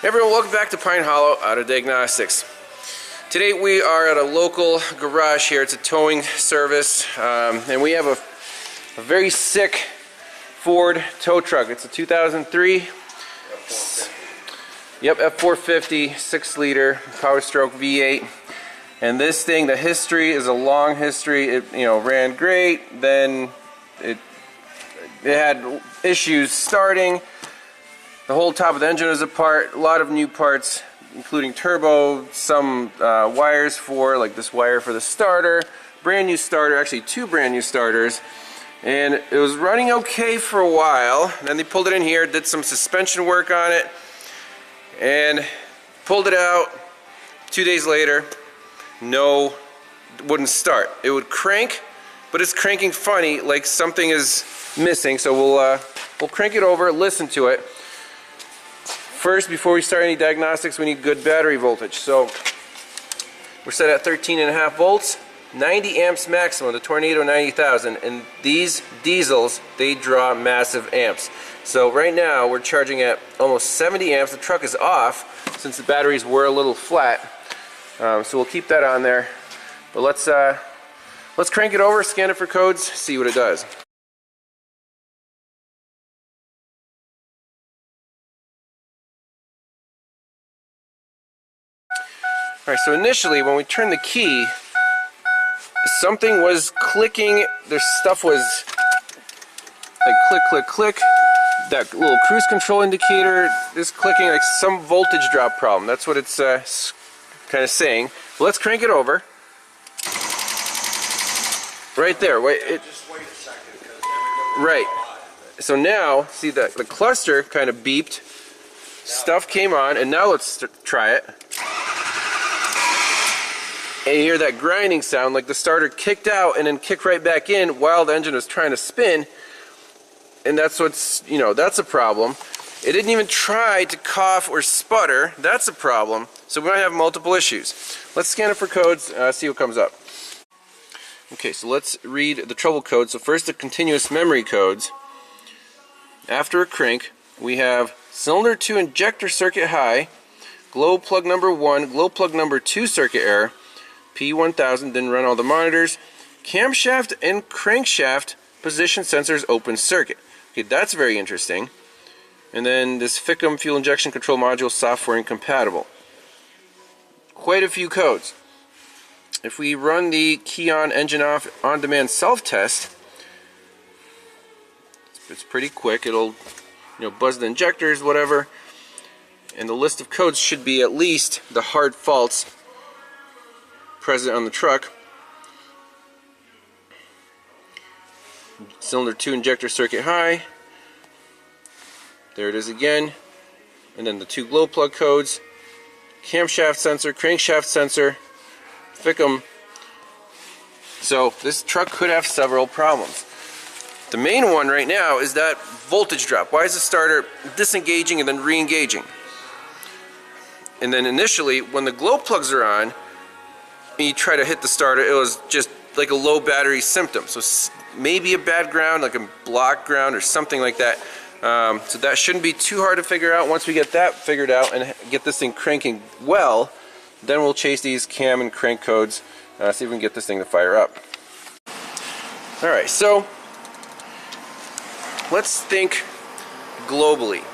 Hey everyone, welcome back to Pine Hollow Auto Diagnostics. Today we are at a local garage here. It's a towing service, and we have a very sick Ford tow truck. It's a 2003 F450 6-liter PowerStroke V8. And this thing, the history is a long history. It ran great, then it had issues starting. The whole top of the engine is apart, a lot of new parts, including turbo, some wires for, like this wire for the starter, brand new starter, actually two brand new starters, and it was running okay for a while. Then they pulled it in here, did some suspension work on it, and pulled it out. 2 days later, wouldn't start. It would crank, but it's cranking funny, like something is missing. So we'll crank it over, listen to it. First, before we start any diagnostics, we need good battery voltage. So we're set at 13.5 volts, 90 amps maximum, the Tornado 90,000, and these diesels, they draw massive amps. So right now we're charging at almost 70 amps. The truck is off since the batteries were a little flat, so we'll keep that on there. But let's crank it over, scan it for codes, see what it does. Alright, so initially when we turned the key, something was clicking. Their stuff was like click, click, click. That little cruise control indicator is clicking, like some voltage drop problem. That's what it's kind of saying. Well, let's crank it over. Right there. Just wait a second. Right. So now, see that the cluster kind of beeped. Stuff came on, and now let's try it. And you hear that grinding sound, like the starter kicked out and then kicked right back in while the engine was trying to spin. And that's that's a problem. It didn't even try to cough or sputter. That's a problem. So we might have multiple issues. Let's scan it for codes, see what comes up. Okay, so let's read the trouble codes. So first, the continuous memory codes. After a crank, we have cylinder 2 injector circuit high, glow plug number 1, glow plug number 2 circuit error, P1000, didn't run all the monitors, camshaft and crankshaft position sensors open circuit. Okay, that's very interesting. And then this FICM fuel injection control module software incompatible. Quite a few codes. If we run the key on, engine off, on-demand self-test, it's pretty quick. It'll buzz the injectors, whatever. And the list of codes should be at least the hard faults present on the truck. Cylinder 2 injector circuit high. There it is again. And then the 2 glow plug codes. Camshaft sensor, crankshaft sensor, FICM. So this truck could have several problems. The main one right now is that voltage drop. Why is the starter disengaging and then re-engaging? And then initially, when the glow plugs are on, and you try to hit the starter, it was just like a low battery symptom. So maybe a bad ground, like a block ground or something like that. So that shouldn't be too hard to figure out. Once we get that figured out and get this thing cranking well, then we'll chase these cam and crank codes, see if we can get this thing to fire up. Alright, so let's think globally.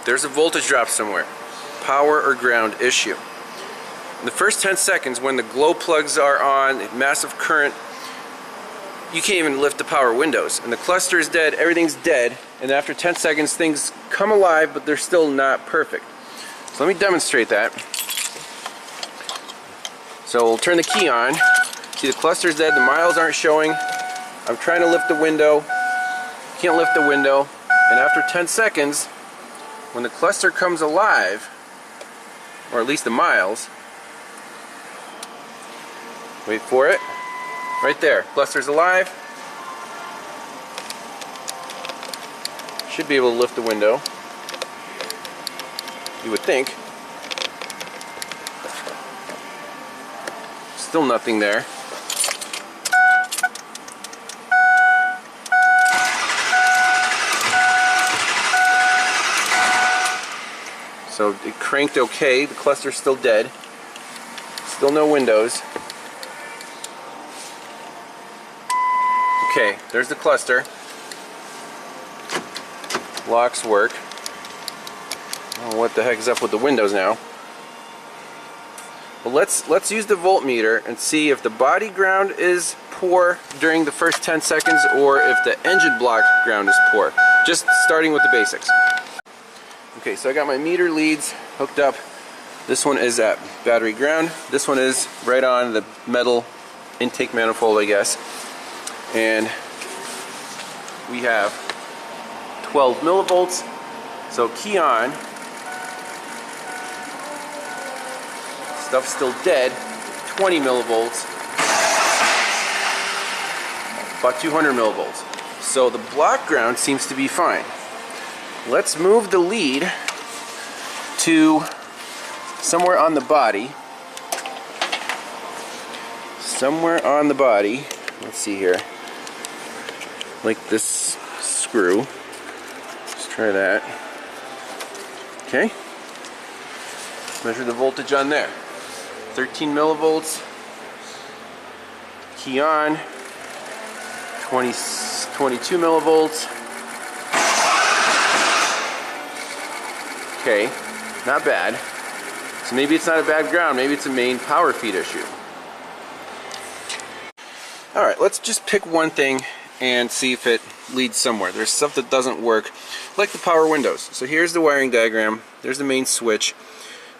There's a voltage drop somewhere, power or ground issue. In the first 10 seconds, when the glow plugs are on, massive current, you can't even lift the power windows. And the cluster is dead, everything's dead, and after 10 seconds things come alive, but they're still not perfect. So let me demonstrate that. So we'll turn the key on. See, the cluster's dead, the miles aren't showing. I'm trying to lift the window. Can't lift the window. And after 10 seconds, when the cluster comes alive, or at least the miles, wait for it. Right there, cluster's alive. Should be able to lift the window, you would think. Still nothing there. So it cranked okay. The cluster's still dead. Still no windows. Okay, there's the cluster. Locks work. Oh, what the heck is up with the windows now? Well, let's use the voltmeter and see if the body ground is poor during the first 10 seconds or if the engine block ground is poor. Just starting with the basics. Okay, so I got my meter leads hooked up. This one is at battery ground. This one is right on the metal intake manifold, I guess. And we have 12 millivolts. So key on. Stuff's still dead. 20 millivolts. About 200 millivolts. So the block ground seems to be fine. Let's move the lead to somewhere on the body. Somewhere on the body. Let's see here. Like this screw. Let's try that. Okay. Measure the voltage on there. 13 millivolts. Key on. 22 millivolts. Okay, not bad. So maybe it's not a bad ground, maybe it's a main power feed issue. Alright, let's just pick one thing and see if it leads somewhere. There's stuff that doesn't work, like the power windows. So here's the wiring diagram, there's the main switch.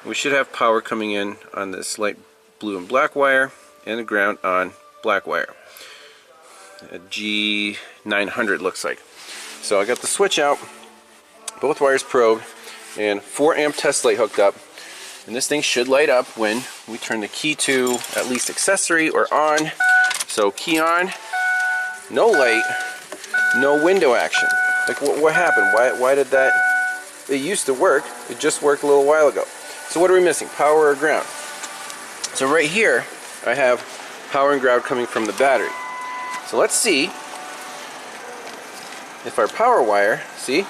We should have power coming in on this light blue and black wire, and the ground on black wire. A G900 looks like. So I got the switch out, both wires probed, and 4 amp test light hooked up, and this thing should light up when we turn the key to at least accessory or on. So key on, no light, no window action. Like what happened? Why did that? It used to work. It just worked a little while ago. So what are we missing? Power or ground? So right here I have power and ground coming from the battery. So let's see if our power wire, see?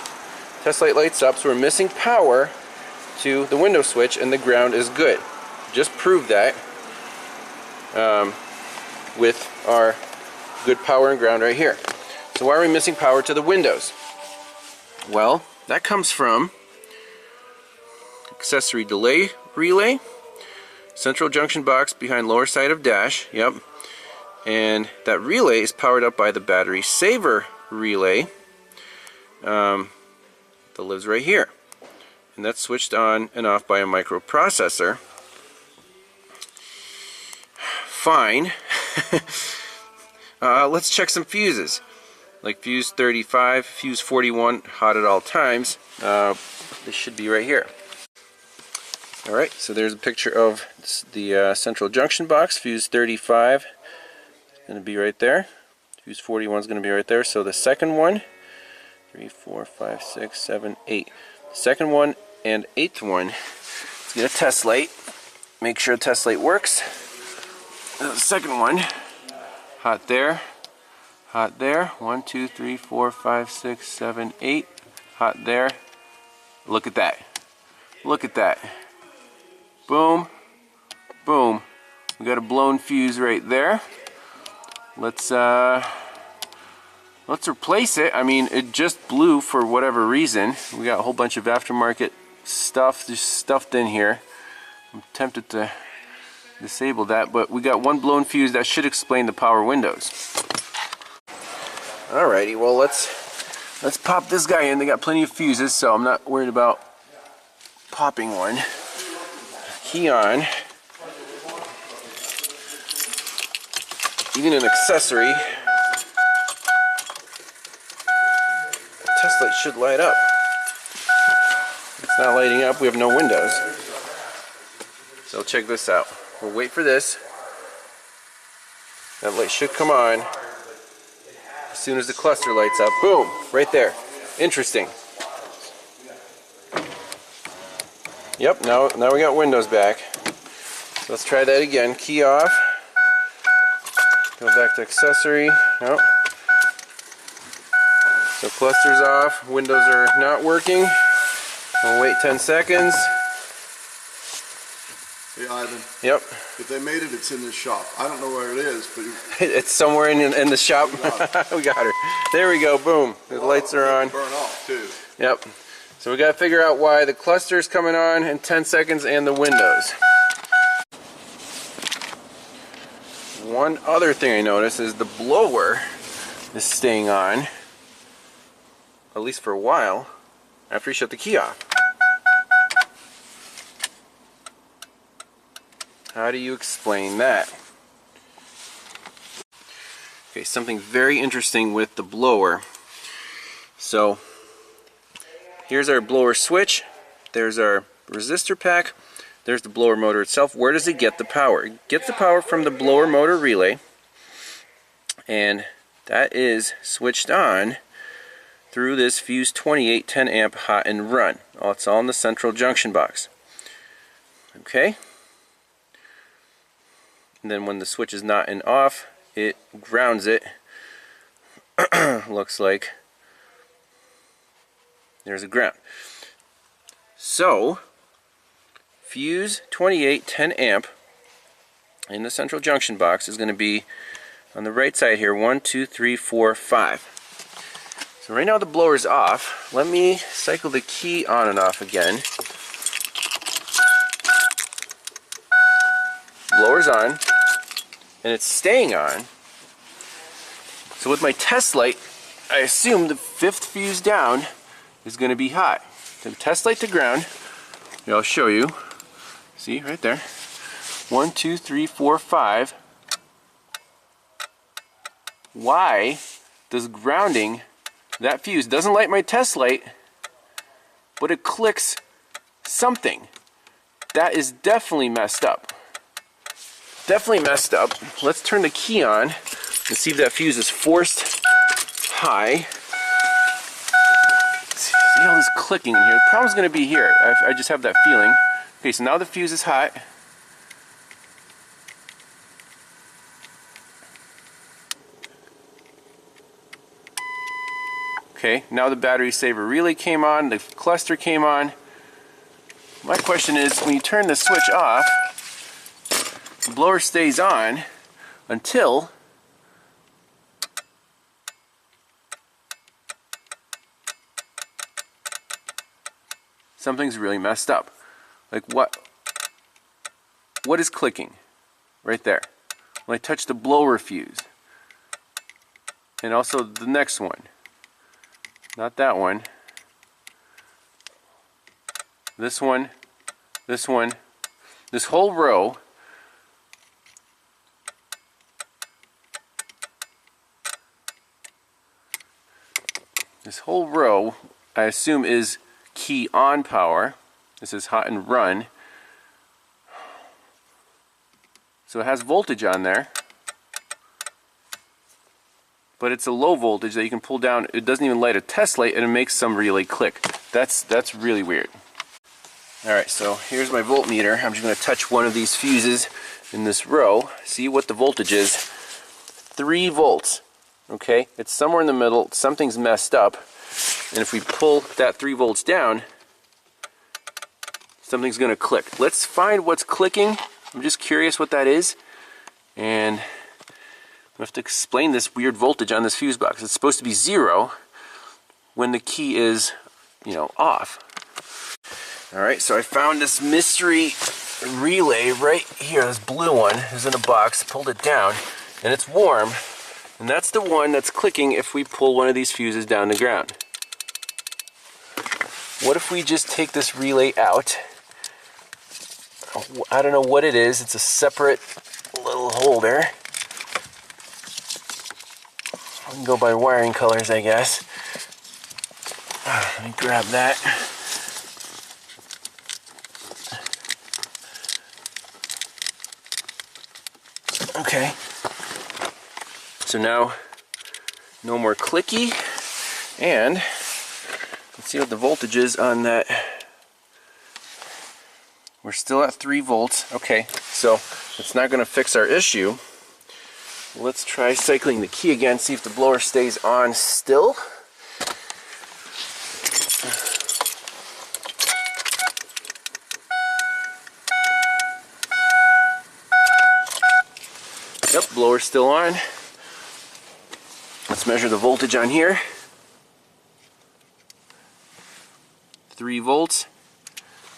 Test light lights up, so we're missing power to the window switch and the ground is good. Just proved that with our good power and ground right here. So why are we missing power to the windows? Well, that comes from accessory delay relay, central junction box behind lower side of dash, yep. And that relay is powered up by the battery saver relay that lives right here, and that's switched on and off by a microprocessor. Fine. Let's check some fuses, like fuse 35, fuse 41, hot at all times. They should be right here. Alright, so there's a picture of the central junction box. Fuse 35 is going to be right there. Fuse 41 is going to be right there. So the second one, 3, 4, 5, 6, 7, 8. The second one and 8th one, let's get a test light. Make sure the test light works. The second one, hot there, hot there. 1, 2, 3, 4, 5, 6, 7, 8. Hot there. Look at that. Look at that. Boom, boom. We got a blown fuse right there. Let's replace it. I mean, it just blew for whatever reason. We got a whole bunch of aftermarket stuff just stuffed in here. I'm tempted to disable that, but we got one blown fuse. That should explain the power windows. Alrighty, well let's pop this guy in. They got plenty of fuses, so I'm not worried about popping one. Key on. Even an accessory, the test light should light up. It's not lighting up, we have no windows. So check this out. We'll wait for this. That light should come on as soon as the cluster lights up. Boom! Right there. Interesting. Yep, now we got windows back. So let's try that again. Key off. Go back to accessory. Nope. So cluster's off. Windows are not working. We'll wait 10 seconds. Ivan. Yep. If they made it, it's in this shop. I don't know where it is, but It's somewhere in the shop. We got her. There we go. Boom. The lights are on. burn off too. Yep. So we got to figure out why the cluster is coming on in 10 seconds and the windows. One other thing I noticed is the blower is staying on, at least for a while, after you shut the key off. How do you explain that? Okay, something very interesting with the blower. So here's our blower switch, there's our resistor pack, there's the blower motor itself. Where does it get the power? It gets the power from the blower motor relay, and that is switched on through this fuse 28 10 amp hot and run. Oh, it's all in the central junction box. Okay? And then when the switch is not in off, it grounds it. Looks like there's a ground. So fuse 28 10 amp in the central junction box is going to be on the right side here. 1, 2, 3, 4, 5. So right now the blower's off. Let me cycle the key on and off again. Blower's on, and it's staying on. So with my test light, I assume the 5th fuse down is going to be hot. So test light to ground. Here, I'll show you. See, right there. 1, 2, 3, 4, 5. Why does grounding that fuse doesn't light my test light, but it clicks something? That is definitely messed up. Definitely messed up. Let's turn the key on and see if that fuse is forced high. See all this clicking in here. The problem's going to be here. I just have that feeling. Okay, so now the fuse is hot. Okay, now the battery saver relay came on, the cluster came on. My question is, when you turn the switch off, the blower stays on until something's really messed up. Like what is clicking right there when I touch the blower fuse? And also the next one. Not that one. This one. This one. This whole row. This whole row, I assume, is key on power. This is hot and run. So it has voltage on there. But it's a low voltage that you can pull down. It doesn't even light a test light, and it makes some relay click. That's really weird. Alright, so here's my voltmeter. I'm just going to touch one of these fuses in this row. See what the voltage is. 3 volts. Okay, it's somewhere in the middle. Something's messed up. And if we pull that 3 volts down, something's going to click. Let's find what's clicking. I'm just curious what that is. And I have to explain this weird voltage on this fuse box. It's supposed to be 0 when the key is, off. Alright, so I found this mystery relay right here. This blue one is in a box. Pulled it down, and it's warm. And that's the one that's clicking if we pull one of these fuses down the ground. What if we just take this relay out? I don't know what it is. It's a separate little holder. I can go by wiring colors, I guess. Let me grab that. Okay. So now, no more clicky, and let's see what the voltage is on that. We're still at 3 volts. Okay, so it's not going to fix our issue. Let's try cycling the key again, see if the blower stays on still. blower's still on. Let's measure the voltage on here. 3 volts.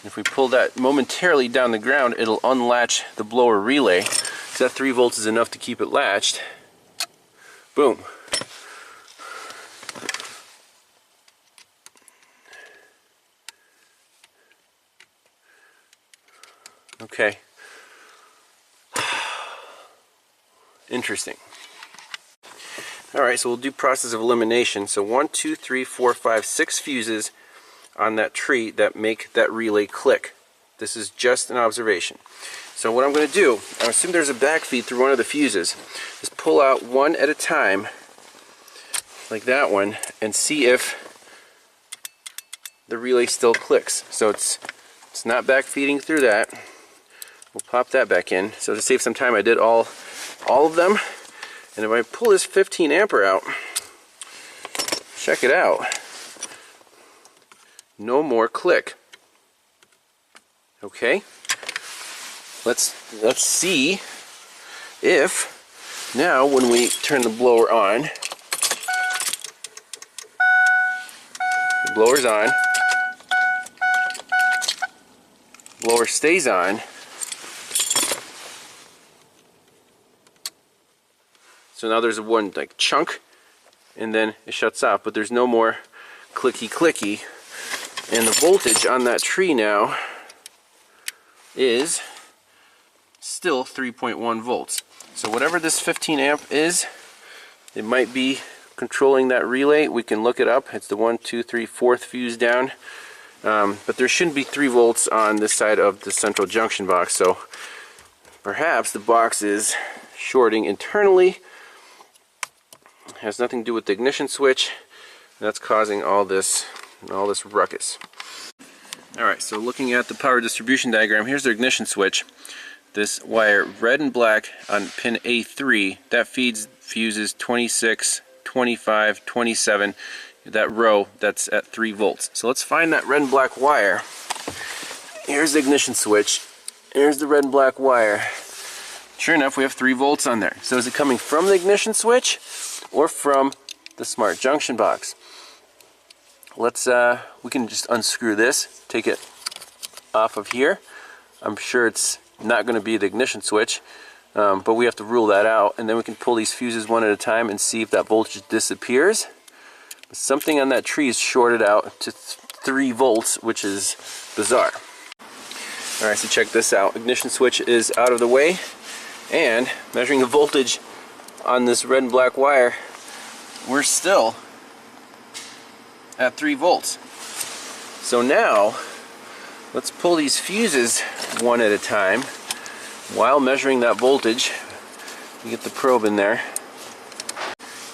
If we pull that momentarily down the ground, it'll unlatch the blower relay. So that 3 volts is enough to keep it latched. Boom. Okay. Interesting. Alright, so we'll do process of elimination. So 1, 2, 3, 4, 5, 6 fuses on that tree that make that relay click. This is just an observation. So what I'm going to do, I assume there's a backfeed through one of the fuses, is pull out one at a time, like that one, and see if the relay still clicks. So it's not backfeeding through that. We'll pop that back in. So to save some time, I did all of them. And if I pull this 15 ampere out, check it out. No more click. Okay. Let's see if now when we turn the blower on, the blower's on, blower stays on. So now there's one like chunk, and then it shuts off, but there's no more clicky. And the voltage on that tree now is still 3.1 volts. So whatever this 15 amp is, it might be controlling that relay. We can look it up. It's the 1, 2, 3, 4th fuse down. But there shouldn't be 3 volts on this side of the central junction box. So perhaps the box is shorting internally. It has nothing to do with the ignition switch. That's causing all this ruckus. Alright, so looking at the power distribution diagram, here's the ignition switch. This wire, red and black on pin A3, that feeds fuses 26, 25, 27. That row, that's at 3 volts. So let's find that red and black wire. Here's the ignition switch. Here's the red and black wire. Sure enough, we have 3 volts on there. So is it coming from the ignition switch or from the smart junction box? Let's we can just unscrew this, take it off of here. I'm sure it's not going to be the ignition switch, but we have to rule that out, and then we can pull these fuses one at a time and see if that voltage disappears. Something on that tree is shorted out to 3 volts, which is bizarre. Alright, so check this out. Ignition switch is out of the way, and measuring the voltage on this red and black wire, we're still at 3 volts. So now let's pull these fuses one at a time while measuring that voltage. You get the probe in there.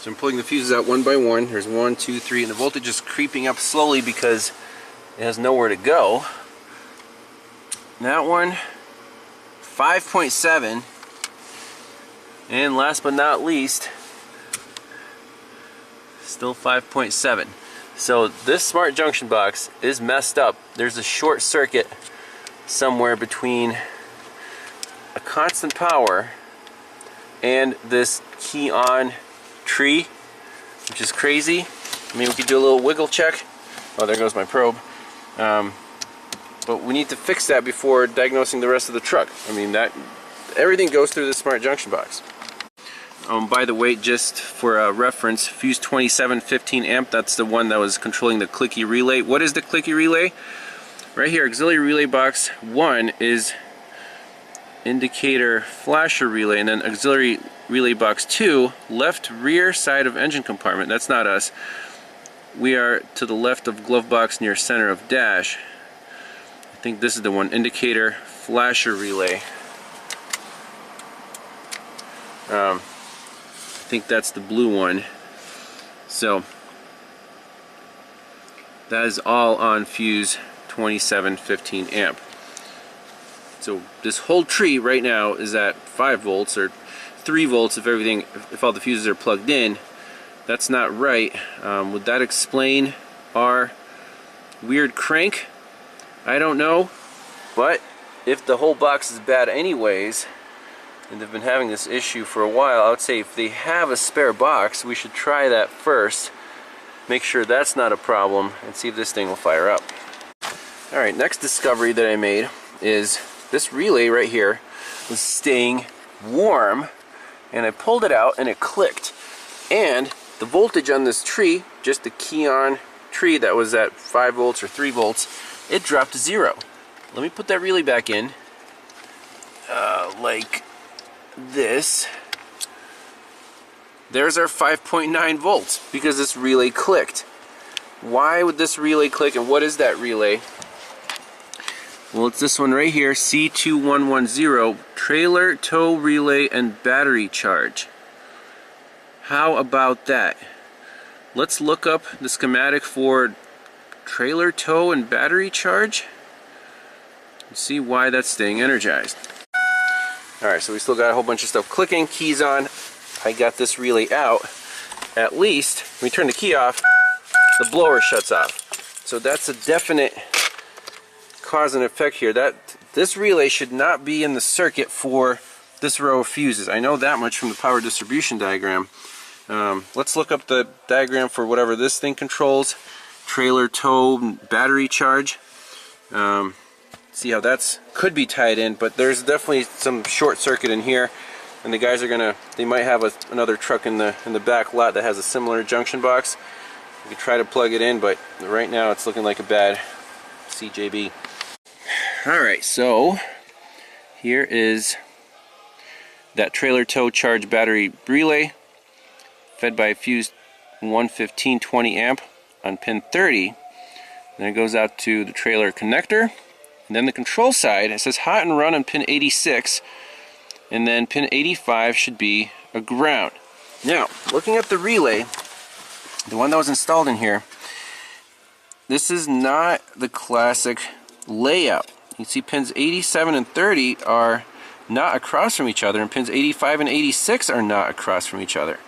So I'm pulling the fuses out one by one. There's 1, 2, 3, and the voltage is creeping up slowly because it has nowhere to go. That one, 5.7, and last but not least, still 5.7. So this smart junction box is messed up. There's a short circuit somewhere between a constant power and this key on tree, which is crazy. I mean, we could do a little wiggle check. Oh, there goes my probe. But we need to fix that before diagnosing the rest of the truck. I mean, everything goes through the smart junction box. By the way, just for reference, fuse 27 15 amp, that's the one that was controlling the clicky relay. What is the clicky relay? Right here, auxiliary relay box 1 is indicator flasher relay, and then auxiliary relay box 2, left rear side of engine compartment. That's not us. We are to the left of glove box near center of dash. I think this is the one, indicator flasher relay. I think that's the blue one. So that is all on fuse 27 15 amp. So this whole tree right now is at 5 volts or 3 volts if all the fuses are plugged in. That's not right. Would that explain our weird crank? I don't know, but if the whole box is bad anyways, and they've been having this issue for a while. I would say if they have a spare box, we should try that first, make sure that's not a problem, and see if this thing will fire up. Alright, next discovery that I made is this relay right here was staying warm, and I pulled it out and it clicked, and the voltage on this tree, just the key-on tree that was at 5 volts or 3 volts, it dropped to 0. Let me put that relay back in, like this. There's our 5.9 volts because this relay clicked. Why would this relay click, and what is that relay? Well, it's this one right here, C2110, trailer tow relay and battery charge. How about that? Let's look up the schematic for trailer tow and battery charge and see why that's staying energized. Alright, so we still got a whole bunch of stuff clicking, keys on. I got this relay out. At least, when we turn the key off, the blower shuts off. So that's a definite cause and effect here. This relay should not be in the circuit for this row of fuses. I know that much from the power distribution diagram. Let's look up the diagram for whatever this thing controls. Trailer tow battery charge. See how that's could be tied in, but there's definitely some short circuit in here, and the guys are they might have another truck in the back lot that has a similar junction box. We could try to plug it in, but right now it's looking like a bad CJB. Alright, so here is that trailer tow charge battery relay fed by a fused 115/20 amp on pin 30. Then it goes out to the trailer connector, and then the control side, it says hot and run on pin 86, and then pin 85 should be a ground. Now, looking at the relay, the one that was installed in here, this is not the classic layout. You see pins 87 and 30 are not across from each other, and pins 85 and 86 are not across from each other.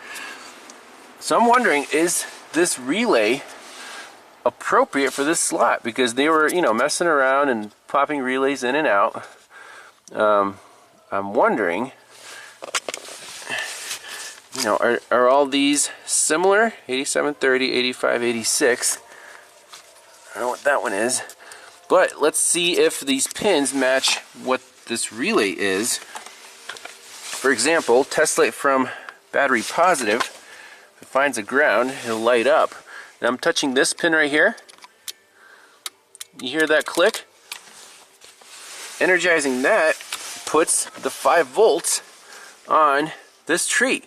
So I'm wondering, is this relay appropriate for this slot? Because they were, messing around and popping relays in and out. I'm wondering, are all these similar? 87, 30, 85, 86. I don't know what that one is. But let's see if these pins match what this relay is. For example, test light from battery positive. If it finds a ground, it'll light up. Now I'm touching this pin right here. You hear that click? Energizing that puts the 5 volts on this tree.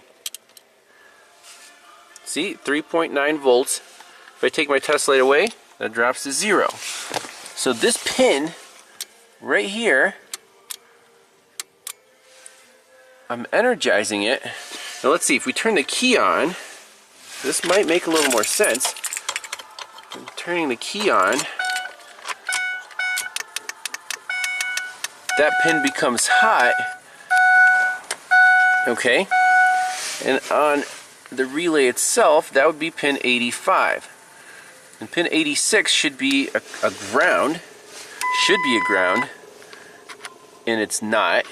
See, 3.9 volts. If I take my test light away, that drops to 0. So this pin right here, I'm energizing it. Now let's see, if we turn the key on, this might make a little more sense. I'm turning the key on. That pin becomes hot. Okay. And on the relay itself, that would be pin 85. And pin 86 should be a ground. Should be a ground. And it's not.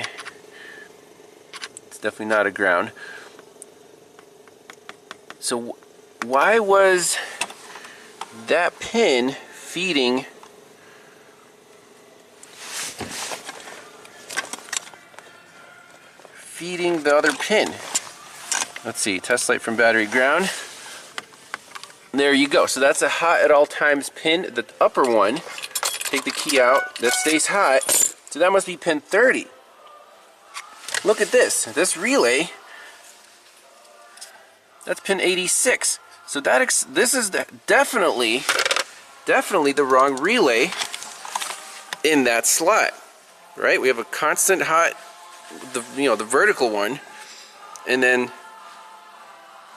It's definitely not a ground. So why was that pin feeding the other pin? Let's see, test light from battery ground. There you go. So that's a hot at all times pin. The upper one, take the key out, that stays hot. So that must be pin 30. Look at this. This relay, that's pin 86. So this is definitely the wrong relay in that slot, right? We have a constant hot, the vertical one, and then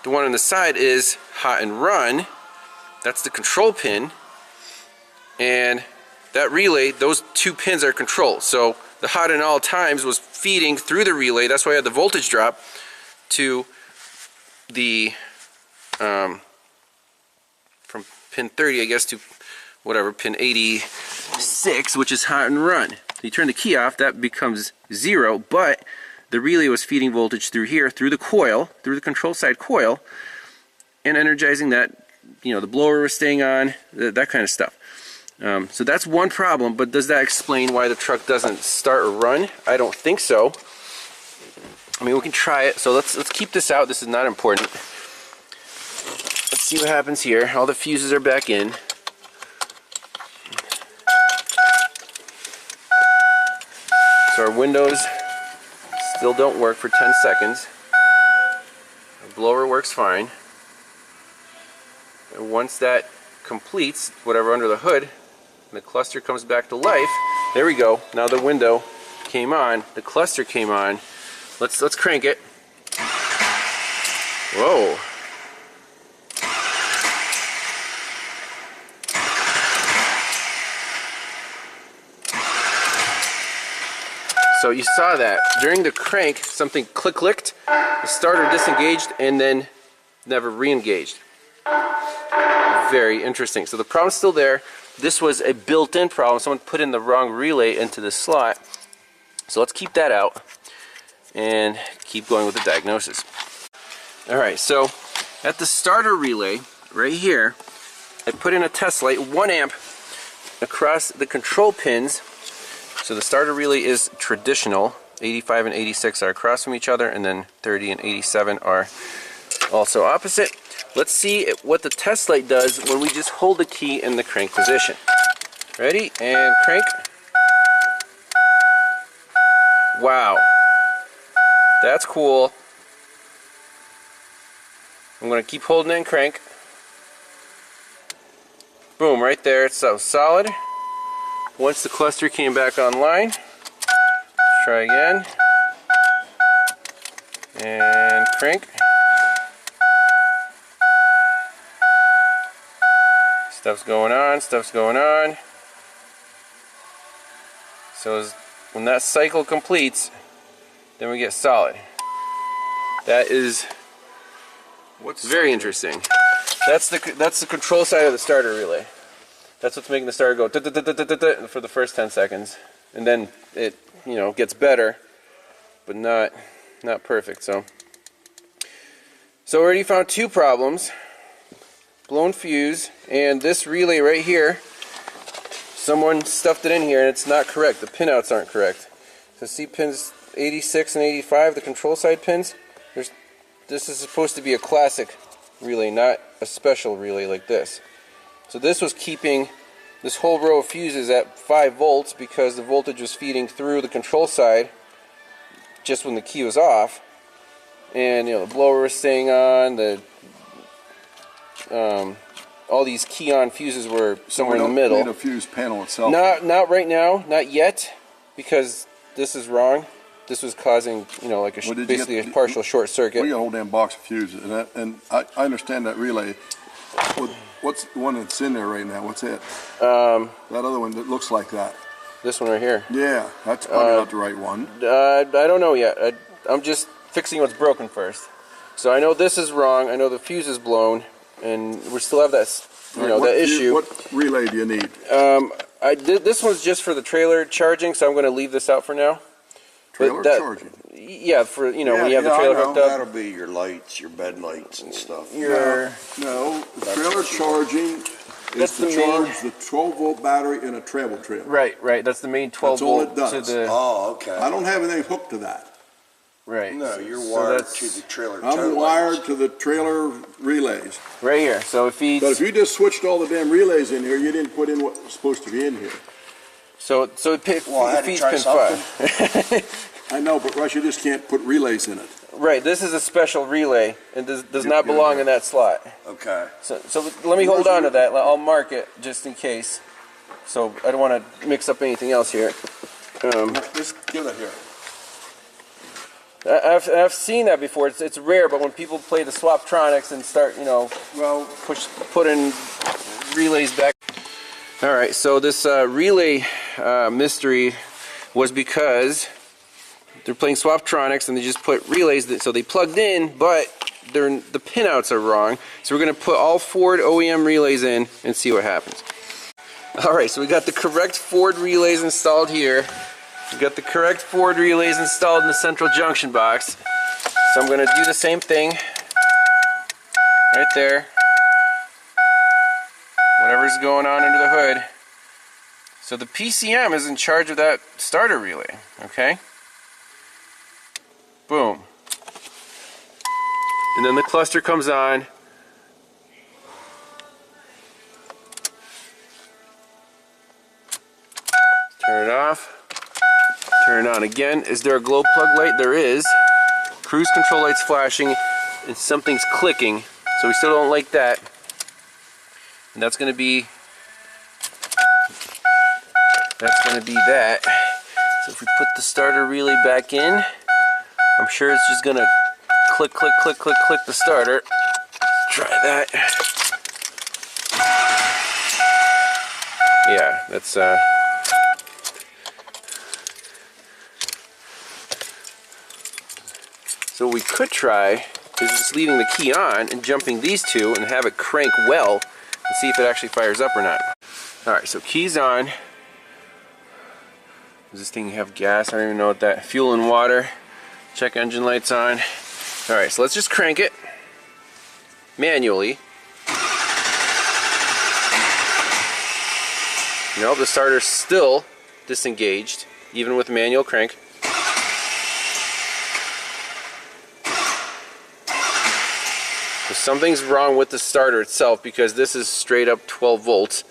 the one on the side is hot and run. That's the control pin, and that relay, those two pins are control. So the hot and all times was feeding through the relay. That's why I had the voltage drop to the from pin 30, I guess, to whatever, pin 86, which is hot and run. So you turn the key off, that becomes 0, but the relay was feeding voltage through here, through the coil, through the control side coil, and energizing that. You know, the blower was staying on, that kind of stuff. So that's one problem, but does that explain why the truck doesn't start or run? I don't think so. I mean, we can try it. So let's keep this out. This is not important. Let's see what happens here. All the fuses are back in. So our windows still don't work for 10 seconds. The blower works fine. And once that completes, whatever under the hood, and the cluster comes back to life. There we go. Now the window came on. The cluster came on. Let's crank it. Whoa. So you saw that during the crank, something clicked, the starter disengaged and then never re-engaged. Very interesting. So the problem's still there. This was a built-in problem. Someone put in the wrong relay into the slot. So let's keep that out and keep going with the diagnosis. Alright, so at the starter relay right here, I put in a test light, 1 amp across the control pins. So the starter relay is traditional. 85 and 86 are across from each other, and then 30 and 87 are also opposite. Let's see what the test light does when we just hold the key in the crank position. Ready? And crank. Wow. That's cool. I'm going to keep holding it and crank. Boom, right there. It's so solid. Once the cluster came back online, let's try again. And crank. Stuff's going on, stuff's going on. So when that cycle completes, then we get solid. That is very interesting. That's the control side of the starter relay. That's what's making the starter go for the first 10 seconds, and then it gets better, but not perfect. So we already found 2 problems: blown fuse, and this relay right here. Someone stuffed it in here and it's not correct. The pinouts aren't correct. So see pins 86 and 85, the control side pins. This is supposed to be a classic relay, not a special relay like this. So this was keeping this whole row of fuses at 5 volts because the voltage was feeding through the control side just when the key was off, and the blower was staying on. All these key-on fuses were somewhere in the middle. We don't need a fuse panel itself. Not right now, not yet, because this is wrong. This was causing, like basically a partial short circuit. We got a whole damn box of fuses, and I understand that relay. What's the one that's in there right now? What's it? That other one that looks like that. This one right here. Yeah, that's probably not the right one. I don't know yet. I'm just fixing what's broken first. So I know this is wrong. I know the fuse is blown, and we still have that, that issue. What relay do you need? This one's just for the trailer charging, so I'm going to leave this out for now. Trailer charging? Yeah, for when you have the trailer hooked up. That'll be your lights, your bed lights and stuff. No, the trailer charging is to charge the 12-volt battery in a travel trailer. Right. That's the main 12-volt to the. Oh, okay. I don't have anything hooked to that. Right. No, you're wired to the trailer. I'm wired to the trailer relays. Right here. So it feeds. But if you just switched all the damn relays in here, you didn't put in what was supposed to be in here. So it feeds pin 5. I know, but Russ, you just can't put relays in it. Right. This is a special relay, and does not belong in that slot. Okay. So let me hold on to that. I'll mark it just in case. So I don't want to mix up anything else here. Just give it here. I've seen that before. It's rare, but when people play the Swaptronics and start, putting relays back. All right, so this relay mystery was because they're playing Swaptronics and they just put relays, so they plugged in, but the pinouts are wrong. So we're going to put all Ford OEM relays in and see what happens. All right, so we got the correct Ford relays installed here. We've got the correct Ford relays installed in the central junction box. So I'm going to do the same thing right there. Whatever's going on under the hood. So the PCM is in charge of that starter relay, okay? Boom. And then the cluster comes on. Turn it off. Turn it on again. Is there a glow plug light? There is. Cruise control light's flashing and something's clicking, so we still don't like that. And that's going to be that. So if we put the starter relay back in, I'm sure it's just going to click, click, click, click, click the starter. Let's try that. Yeah, that's so what we could try is just leaving the key on and jumping these two and have it crank well and see if it actually fires up or not. Alright, so keys on. Does this thing have gas? I don't even know what that. Fuel and water. Check engine lights on. Alright, so let's just crank it manually. Nope, the starter's still disengaged, even with the manual crank. So something's wrong with the starter itself, because this is straight up 12 volts.